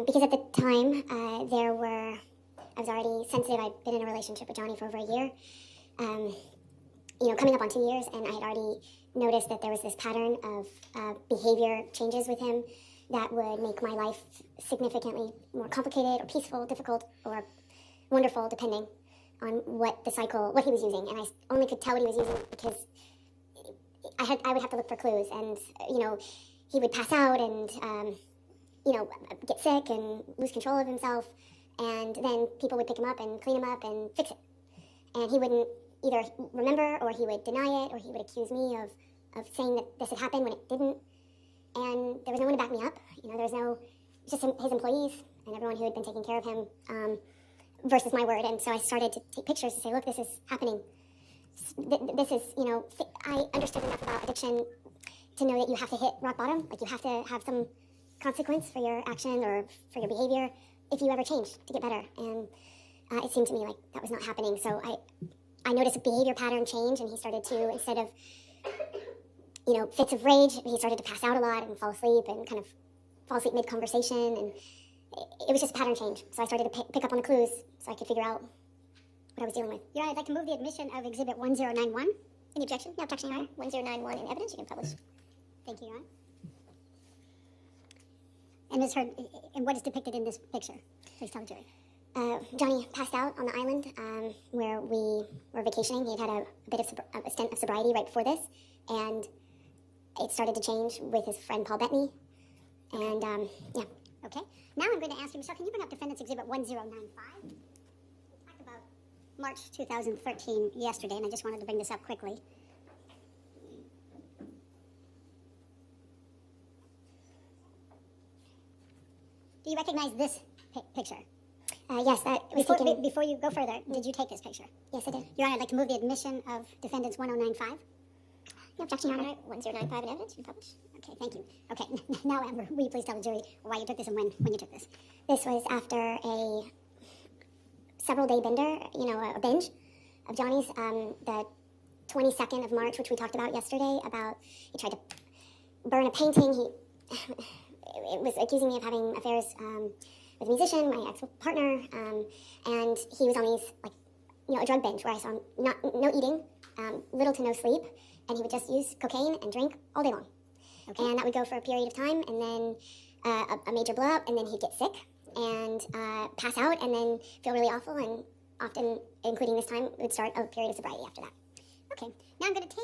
Because at the time, I was already sensitive. I'd been in a relationship with Johnny for over a year, coming up on 2 years, and I had already noticed that there was this pattern of behavior changes with him that would make my life significantly more complicated or peaceful, difficult, or wonderful, depending on what he was using. And I only could tell what he was using because I would have to look for clues, and he would pass out and get sick and lose control of himself, and then people would pick him up and clean him up and fix it. And he wouldn't either remember, or he would deny it, or he would accuse me of saying that this had happened when it didn't. And there was no one to back me up. There was just his employees and everyone who had been taking care of him versus my word. And so I started to take pictures to say, look, this is happening. This is, I understood enough about addiction to know that you have to hit rock bottom. Like, you have to have some consequence for your action or for your behavior if you ever change to get better. And it seemed to me like that was not happening. So I noticed a behavior pattern change, and he started to, instead of fits of rage, he started to pass out a lot and fall asleep and kind of fall asleep mid-conversation, and it was just a pattern change. So I started to pick up on the clues so I could figure out what I was dealing with. Your Honor, I'd like to move the admission of Exhibit 1091. Any objection? No objection, Your Honor. 1091 in evidence. You can publish. Thank you, Your Honor. And Ms. Heard, and what is depicted in this picture? Please tell the jury. Johnny passed out on the island where we were vacationing. He had a bit of a stint of sobriety right before this, and it started to change with his friend Paul Bettany. And, yeah. Okay. Now I'm going to ask you, Michelle, can you bring up Defendant's Exhibit 1095? We talked about March 2013 yesterday, and I just wanted to bring this up quickly. Do you recognize this picture? Yes, that was Before you go further, did you take this picture? Yes, I did. Your Honor, I'd like to move the admission of Defendant's 1095. No objection, Your Honor. 1095 in evidence. You can publish. Okay, thank you. Okay, now, Amber, will you please tell the jury why you took this and when you took this? This was after a several-day bender, a binge of Johnny's. The 22nd of March, which we talked about yesterday, he tried to burn a painting. It was accusing me of having affairs with a musician, my ex-partner, and he was on these, a drug binge where I saw him no eating, little to no sleep, and he would just use cocaine and drink all day long. Okay. And that would go for a period of time, and then a major blow up, and then he'd get sick and pass out, and then feel really awful, and often, including this time, would start a period of sobriety after that. Okay, now I'm going to take